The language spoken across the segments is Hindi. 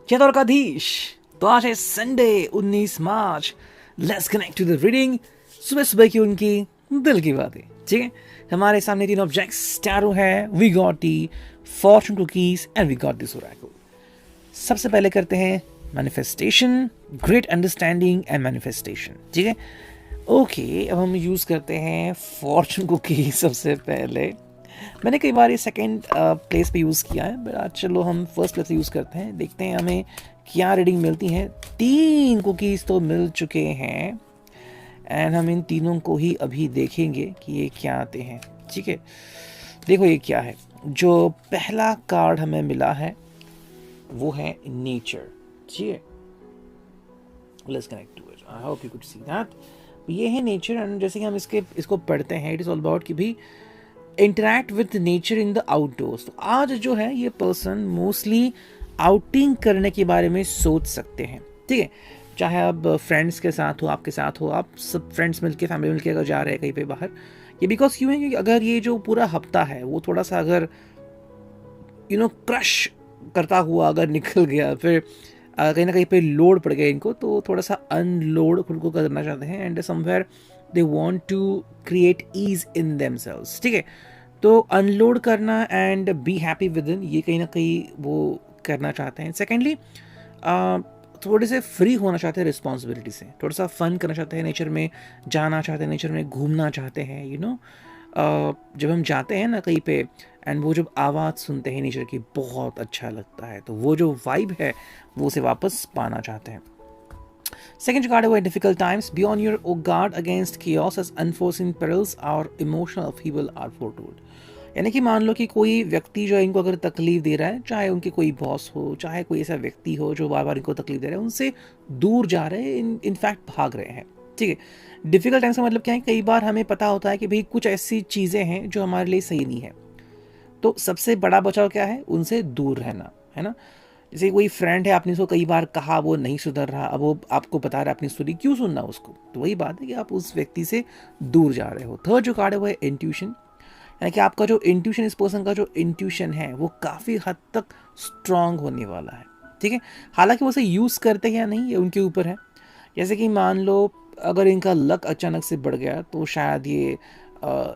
चतुर्काधीश। तो आज है Sunday 19 March. Let's connect to the reading. सुबह सुबह की उनकी दिल की बातें। ठीक है, हमारे सामने 3 ऑब्जेक्ट्स टैरो है, we got the fortune cookies and we got this oracle. सबसे पहले करते हैं manifestation, great understanding and manifestation. ठीक है, ओके, अब हम यूज करते हैं फॉर्चून कुकीज। सबसे पहले मैंने कई बार ये सेकेंड प्लेस पे यूज़ किया है, बट आज चलो हम फर्स्ट प्लेस पे यूज़ करते हैं। देखते हैं हमें क्या रीडिंग मिलती है। 3 कुकीज़ तो मिल चुके हैं एंड हम इन तीनों को ही अभी देखेंगे कि ये क्या आते हैं। ठीक है, देखो ये क्या है। जो पहला कार्ड हमें मिला है वो है नेचर। ठीक है, let's connect to it. I hope you could see that. ये है नेचर एंड जैसे कि हम इसको पढ़ते हैं, इट इज़ ऑल अबाउट कि भी interact with nature in the outdoors. तो आज जो है ये पर्सन मोस्टली आउटिंग करने के बारे में सोच सकते हैं। ठीक है, चाहे आप फ्रेंड्स के साथ हो, आपके साथ हो, आप सब फ्रेंड्स मिलके, फैमिली मिलके अगर जा रहे हैं कहीं पे बाहर, ये बिकॉज क्यों है क्योंकि अगर ये जो पूरा हफ्ता है वो थोड़ा सा अगर क्रश करता हुआ अगर निकल गया, फिर कहीं ना कहीं पे लोड पड़ गया इनको, तो थोड़ा सा अनलोड खुद को करना चाहते हैं and somewhere they want to create ease in themselves. ठीक है, तो अनलोड करना and be happy within, ये कहीं ना कहीं वो करना चाहते हैं। सेकेंडली थोड़े से फ्री होना चाहते हैं रिस्पॉन्सिबिलिटी से, थोड़ा सा फन करना चाहते हैं, नेचर में जाना चाहते हैं, नेचर में घूमना चाहते हैं। जब हम जाते हैं ना कहीं पे एंड वो जब आवाज़ सुनते हैं नेचर की, बहुत अच्छा लगता है। तो वो जो वाइब है वो उसे वापस पाना चाहते हैं। Second card है difficult times. Be on your guard against chaos as unforeseen perils or emotional upheaval are foretold. यानी कि मान लो कि कोई व्यक्ति जो है इनको अगर तकलीफ दे रहा है, चाहे उनके कोई बॉस हो, चाहे कोई ऐसा व्यक्ति हो जो बार बार इनको तकलीफ दे रहा है, उनसे दूर जा रहे हैं, इनफैक्ट भाग रहे हैं। ठीक है, डिफिकल्ट टाइम्स का मतलब क्या है, कई बार हमें पता होता है कि भाई कुछ ऐसी चीज़ें हैं जो हमारे लिए सही नहीं है, तो सबसे बड़ा बचाव क्या है, उनसे दूर रहना, है ना। जैसे कोई फ्रेंड है, आपने उसको कई बार कहा, वो नहीं सुधर रहा, अब वो आपको बता रहा है अपनी स्टोरी, क्यों सुनना उसको। तो वही बात है कि आप उस व्यक्ति से दूर जा रहे हो। थर्ड जो कार्ड है वो है इंट्यूशन, यानी कि आपका जो इंट्यूशन, इस पर्सन का जो इंट्यूशन है वो काफ़ी हद तक स्ट्रांग होने वाला है। ठीक है, हालांकि वो उसे यूज़ करते हैं या नहीं ये उनके ऊपर है। जैसे कि मान लो अगर इनका लक अचानक से बढ़ गया तो शायद ये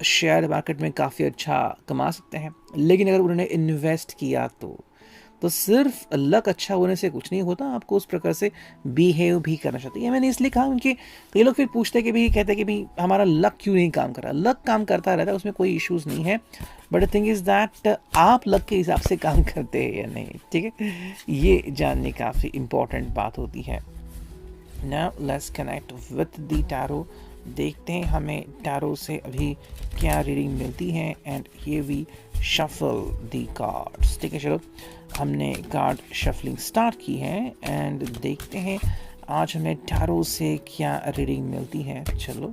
शेयर मार्केट में काफ़ी अच्छा कमा सकते हैं, लेकिन अगर उन्होंने इन्वेस्ट किया तो सिर्फ लक अच्छा होने से कुछ नहीं होता, आपको उस प्रकार से बिहेव भी करना चाहिए। ये मैंने इसलिए कहा क्योंकि कई लोग फिर पूछते हैं कि भाई, कहते हैं कि भाई हमारा लक क्यों नहीं काम कर रहा। लक काम करता रहता है, उसमें कोई इश्यूज़ नहीं है, but the thing is that आप लक के हिसाब से काम करते हैं या नहीं। ठीक है, ये जानने काफ़ी इम्पोर्टेंट बात होती है। Now let's connect with the tarot. देखते हैं हमें टैरो से अभी क्या रीडिंग मिलती है एंड ये भी शफल द कार्ड्स। ठीक है, चलो हमने कार्ड शफलिंग स्टार्ट की है एंड देखते हैं आज हमें टैरो से क्या रीडिंग मिलती है। चलो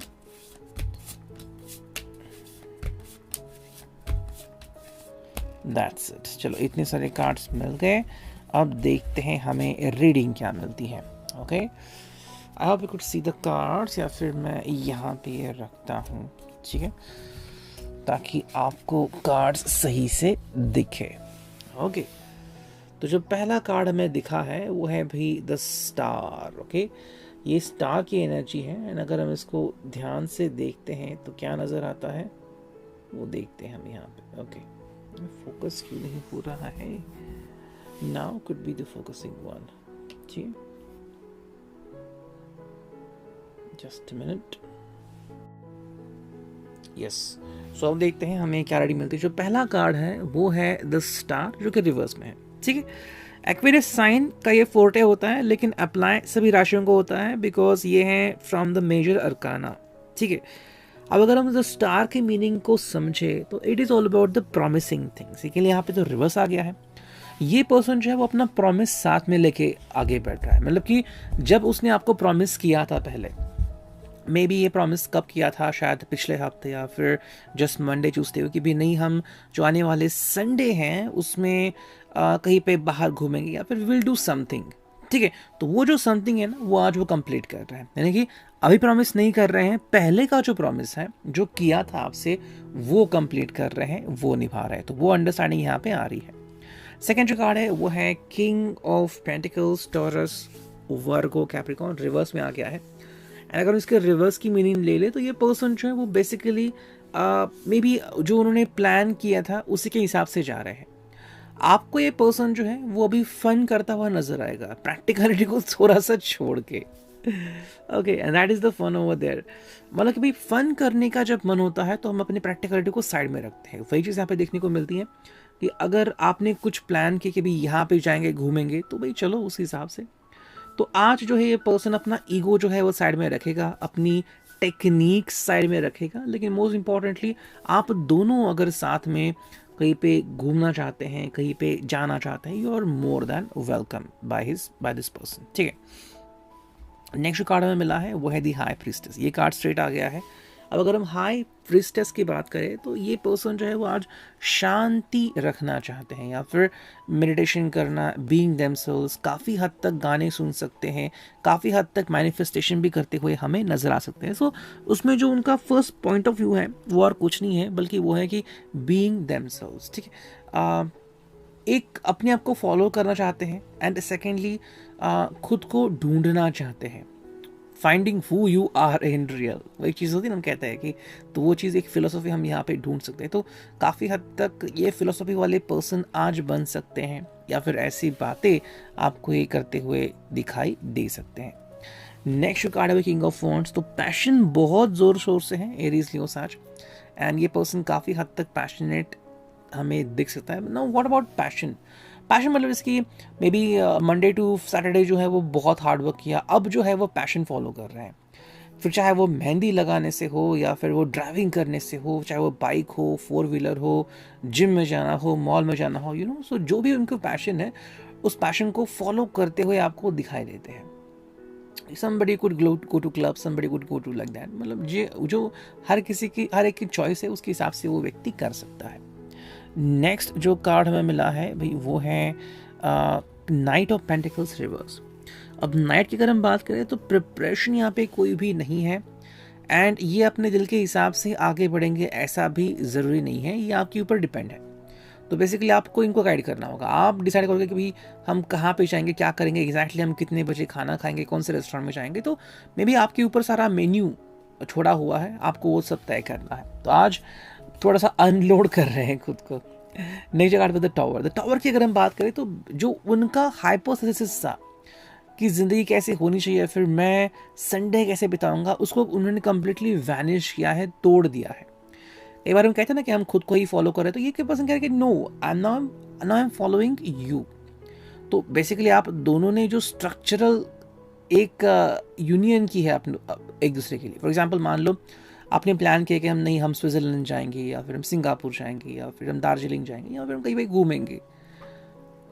दैट्स इट। चलो इतने सारे कार्ड्स मिल गए, अब देखते हैं हमें रीडिंग क्या मिलती है। Okay, I hope you could see the cards, या फिर मैं यहाँ पे रखता हूँ, ठीक है, ताकि आपको कार्ड्स सही से दिखे। ओके, तो जो पहला कार्ड हमें दिखा है वो है भाई द स्टार। ओके, ये स्टार की एनर्जी है एंड अगर हम इसको ध्यान से देखते हैं तो क्या नज़र आता है वो देखते हैं हम यहाँ पे। ओके, फोकस क्यों नहीं हो रहा है, now could be the focusing one. जी, जस्ट मिनट। यस, सो अब देखते हैं हमें क्या रीडिंग मिलती है। जो पहला कार्ड है वो है द स्टार, जो कि रिवर्स में है। ठीक है, एक्वेरियस साइन का ये फोर्टे होता है, लेकिन अप्लाई सभी राशियों को होता है बिकॉज ये है फ्रॉम द मेजर अरकाना। ठीक है, अब अगर हम द स्टार के मीनिंग को समझे तो it is all about the promising things. के लिए यहाँ पे तो रिवर्स आ गया है। ये पर्सन जो है वो अपना प्रॉमिस साथ में लेके आगे बढ़ रहा है, मतलब कि जब उसने आपको प्रॉमिस किया था पहले मे बी ये प्रॉमिस कब किया था, शायद पिछले हफ्ते या फिर जस्ट मंडे ट्यूसडे कि भी नहीं, हम जो आने वाले संडे हैं उसमें कहीं पे बाहर घूमेंगे या फिर विल डू समथिंग। ठीक है, तो वो जो समथिंग है ना वो आज वो कंप्लीट कर रहे हैं, यानी कि अभी प्रॉमिस नहीं कर रहे हैं, पहले का जो प्रॉमिस है जो किया था आपसे वो कंप्लीट कर रहे हैं, वो निभा रहे हैं। तो वो अंडरस्टैंडिंग यहाँ पे आ रही है। सेकेंड जो कार्ड है वो है king of pentacles, taurus, Virgo, Capricorn, reverse में आ गया है। एंड अगर इसके रिवर्स की मीनिंग ले ले तो ये पर्सन जो है वो बेसिकली मे बी जो उन्होंने प्लान किया था उसी के हिसाब से जा रहे हैं। आपको ये पर्सन जो है वो अभी फन करता हुआ नजर आएगा, प्रैक्टिकलिटी को थोड़ा सा छोड़ के। Okay, and that is the fun over there. मतलब कि भाई फन करने का जब मन होता है तो हम अपनी प्रैक्टिकलिटी को साइड में रखते हैं। वही चीज़ यहाँ पे देखने को मिलती है कि अगर आपने कुछ प्लान किया कि भाई यहाँ पे जाएंगे घूमेंगे, तो भाई चलो उस हिसाब से। तो आज जो है ये पर्सन अपना ईगो जो है वो साइड में रखेगा, अपनी टेक्निक साइड में रखेगा, लेकिन मोस्ट इम्पॉर्टेंटली आप दोनों अगर साथ में कहीं पे घूमना चाहते हैं, कहीं पे जाना चाहते हैं, you are more than welcome by this person. ठीक है, नेक्स्ट कार्ड हमें मिला है वो है दी हाई प्रीस्टेस। ये कार्ड स्ट्रेट आ गया है। अब अगर हम हाई प्रीस्टेस की बात करें तो ये पर्सन जो है वो आज शांति रखना चाहते हैं या फिर मेडिटेशन करना, बीइंग देमसेल्व्स, काफ़ी हद तक गाने सुन सकते हैं, काफ़ी हद तक मैनिफेस्टेशन भी करते हुए हमें नजर आ सकते हैं। सो उसमें जो उनका फर्स्ट पॉइंट ऑफ व्यू है वो और कुछ नहीं है, बल्कि वो है कि बीइंग देमसेल्व्स। ठीक है, एक अपने आप को फॉलो करना चाहते हैं, एंड सेकेंडली खुद को ढूंढना चाहते हैं, finding who you are in real. वही चीज़ होती है ना, हम कहते हैं कि तो वो चीज़ एक फ़िलोसॉफी हम यहाँ पे ढूंढ सकते हैं। तो काफ़ी हद तक ये फ़िलोसॉफी वाले पर्सन आज बन सकते हैं, या फिर ऐसी बातें आपको ये करते हुए दिखाई दे सकते हैं। नेक्स्ट कार्ड है किंग ऑफ वॉन्ड्स। तो पैशन बहुत ज़ोर शोर से है एरीज लियो आज, एंड ये पर्सन काफ़ी हद तक पैशनेट हमें दिख सकता है। Now what about passion? Passion मतलब इसकी maybe Monday to Saturday जो है वो बहुत हार्ड वर्क किया, अब जो है वो पैशन फॉलो कर रहे हैं। फिर चाहे वो मेहंदी लगाने से हो, या फिर वो ड्राइविंग करने से हो, चाहे वो बाइक हो, 4 व्हीलर हो, जिम में जाना हो, मॉल में जाना हो, सो जो भी उनको पैशन है उस पैशन को फॉलो करते हुए आपको दिखाई देते हैं। somebody could go to club, somebody could go to like that। मतलब जो हर एक की चॉइस है उसके हिसाब से वो व्यक्ति कर सकता है। नेक्स्ट जो कार्ड हमें मिला है भाई वो है नाइट ऑफ पेंटिकल्स रिवर्स। अब नाइट की अगर हम बात करें तो प्रिपरेशन यहाँ पे कोई भी नहीं है, एंड ये अपने दिल के हिसाब से आगे बढ़ेंगे ऐसा भी ज़रूरी नहीं है, ये आपके ऊपर डिपेंड है। तो बेसिकली आपको इनको गाइड करना होगा, आप डिसाइड करोगे कि भाई हम कहाँ पे जाएंगे, क्या करेंगे एग्जैक्टली, हम कितने बजे खाना खाएंगे, कौन से रेस्टोरेंट में जाएंगे। तो मे बी आपके ऊपर सारा मेन्यू छोड़ा हुआ है, आपको वो सब तय करना है। तो आज थोड़ा सा अनलोड कर रहे हैं खुद को। नेक्स्ट जगह पे द टावर की अगर हम बात करें तो जो उनका हाइपोथेसिस था कि ज़िंदगी कैसे होनी चाहिए, फिर मैं संडे कैसे बिताऊंगा, उसको उन्होंने कम्प्लीटली वैनिश किया है, तोड़ दिया है। एक बार हम कहते हैं ना कि हम खुद को ही फॉलो कर रहे हैं, तो ये पर्सन कह रहे हैं कि no, I am following you. तो बेसिकली आप दोनों ने जो स्ट्रक्चरल एक यूनियन की है अपने एक दूसरे के लिए। फॉर एग्जांपल मान लो आपने प्लान किया कि हम स्विट्ज़रलैंड जाएंगे, या फिर हम सिंगापुर जाएंगे, या फिर हम दार्जिलिंग जाएंगे, या फिर हम कहीं पे घूमेंगे।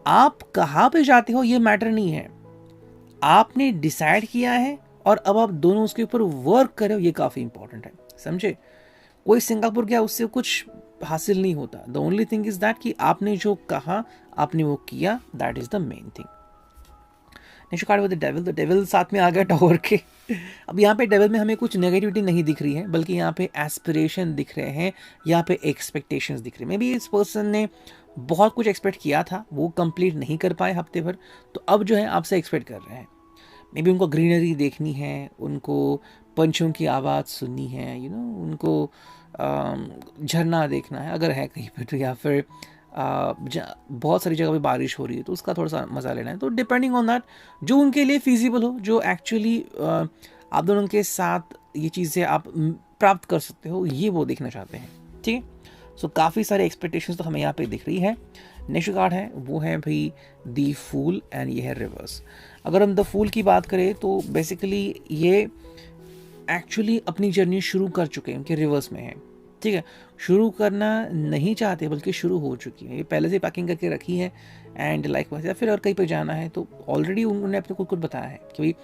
आप कहाँ पे जाते हो ये मैटर नहीं है, आपने डिसाइड किया है और अब आप दोनों उसके ऊपर वर्क कर रहे हो, ये काफ़ी इंपॉर्टेंट है, समझे। कोई सिंगापुर गया उससे कुछ हासिल नहीं होता। The only thing is that कि आपने जो कहा आपने वो किया, that is the main thing. Next card with the devil साथ में आ गया टावर के। अब यहाँ पे डेविल में हमें कुछ नेगेटिविटी नहीं दिख रही है, बल्कि यहाँ पे एस्पिरेशन दिख रहे हैं, यहाँ पे एक्सपेक्टेशंस दिख रहे हैं। मे बी इस पर्सन ने बहुत कुछ एक्सपेक्ट किया था, वो कंप्लीट नहीं कर पाए हफ्ते भर, तो अब जो है आपसे एक्सपेक्ट कर रहे हैं। मे बी उनको ग्रीनरी देखनी है, उनको पंछियों की आवाज़ सुननी है, उनको झरना देखना है अगर है कहीं पर, तो या फिर बहुत सारी जगह पे बारिश हो रही है तो उसका थोड़ा सा मज़ा लेना है। तो डिपेंडिंग ऑन दैट जो उनके लिए फिजिबल हो, जो एक्चुअली आप दोनों के साथ ये चीज़ें आप प्राप्त कर सकते हो, ये वो देखना चाहते हैं। ठीक है, सो काफ़ी सारे एक्सपेक्टेशंस तो हमें यहाँ पे दिख रही है। नेक्स्ट कार्ड है वो है भाई दी फूल, एंड ये है रिवर्स। अगर हम द फूल की बात करें तो बेसिकली ये एक्चुअली अपनी जर्नी शुरू कर चुके हैं, उनके रिवर्स में है। ठीक है, शुरू करना नहीं चाहते बल्कि शुरू हो चुकी है, ये पहले से पैकिंग करके रखी है, एंड लाइक या फिर और कहीं पे जाना है तो ऑलरेडी उन्होंने अपने को कुछ बताया है कि भाई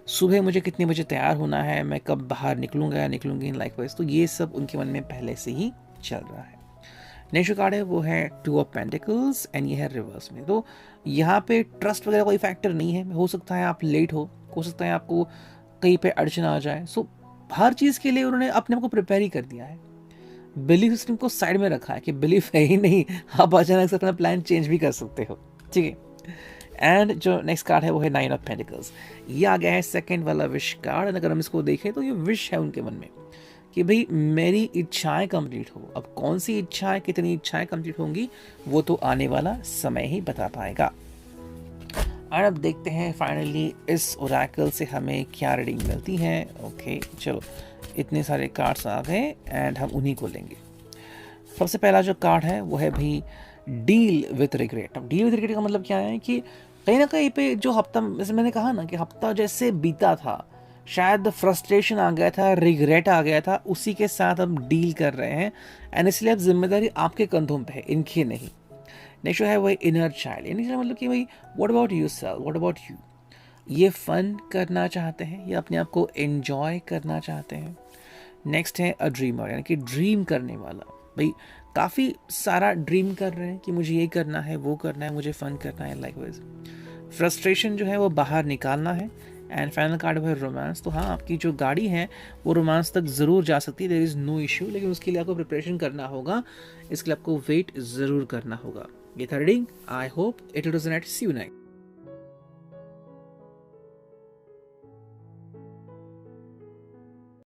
सुबह मुझे कितने बजे तैयार होना है, मैं कब बाहर निकलूंगा या निकलूंगी इन लाइकवाइज, तो ये सब उनके मन में पहले से ही चल रहा है। नेक्स्ट जो कार्ड है वो है 2 ऑफ पेंटिकल्स एंड ये है रिवर्स में। तो यहाँ पे ट्रस्ट वगैरह कोई फैक्टर नहीं है, हो सकता है आप लेट हो सकता है आपको कहीं पे अड़चन आ जाए। सो हर चीज़ के लिए उन्होंने अपने आप को प्रिपेयर ही कर दिया है, बिलीफ सिस्टम को साइड में रखा है कि बिलीफ है ही नहीं, आप अचानक से अपना प्लान चेंज भी कर सकते हो, ठीक है। एंड जो नेक्स्ट कार्ड है वो है 9 ऑफ पेंटिकल्स। ये आ गया है सेकंड वाला विश कार्ड। अगर हम इसको देखें तो ये विश है उनके मन में कि भाई मेरी इच्छाएं कंप्लीट हो। अब कौन सी इच्छाएं, कितनी इच्छाएं कंप्लीट होंगी वो तो आने वाला समय ही बता पाएगा। और अब देखते हैं फाइनली इस ओरेकल से हमें क्या रीडिंग मिलती है। ओके चलो, इतने सारे कार्ड्स आ गए एंड हम उन्हीं को लेंगे। सबसे पहला जो कार्ड है वो है भाई डील विथ रिग्रेट। अब डील विथ रिग्रेट का मतलब क्या है कि कहीं ना कहीं पे जो हफ्ता, जैसे मैंने कहा ना कि हफ्ता जैसे बीता था, शायद फ्रस्ट्रेशन आ गया था, रिग्रेट आ गया था, उसी के साथ हम डील कर रहे हैं एंड इसलिए अब जिम्मेदारी आपके कंधों पे है, इनकी नहीं। नेक्स्ट है वही इनर चाइल्ड। इनर चाइल्ड मतलब कि भाई what about you self, what about you, ये फन करना चाहते हैं, ये अपने आप को एंजॉय करना चाहते हैं। नेक्स्ट है अ ड्रीमर, यानी कि ड्रीम करने वाला। भाई काफ़ी सारा ड्रीम कर रहे हैं कि मुझे ये करना है, वो करना है, मुझे फन करना है, लाइकवाइज फ्रस्ट्रेशन जो है वो बाहर निकालना है। एंड फाइनल कार्ड है रोमांस। तो हाँ, आपकी जो गाड़ी है वो रोमांस तक ज़रूर जा सकती है, देयर इज़ नो इश्यू, लेकिन उसके लिए आपको प्रिपरेशन करना होगा, इसके लिए आपको वेट ज़रूर करना होगा। ये था reading, I hope it will resonate, see you next.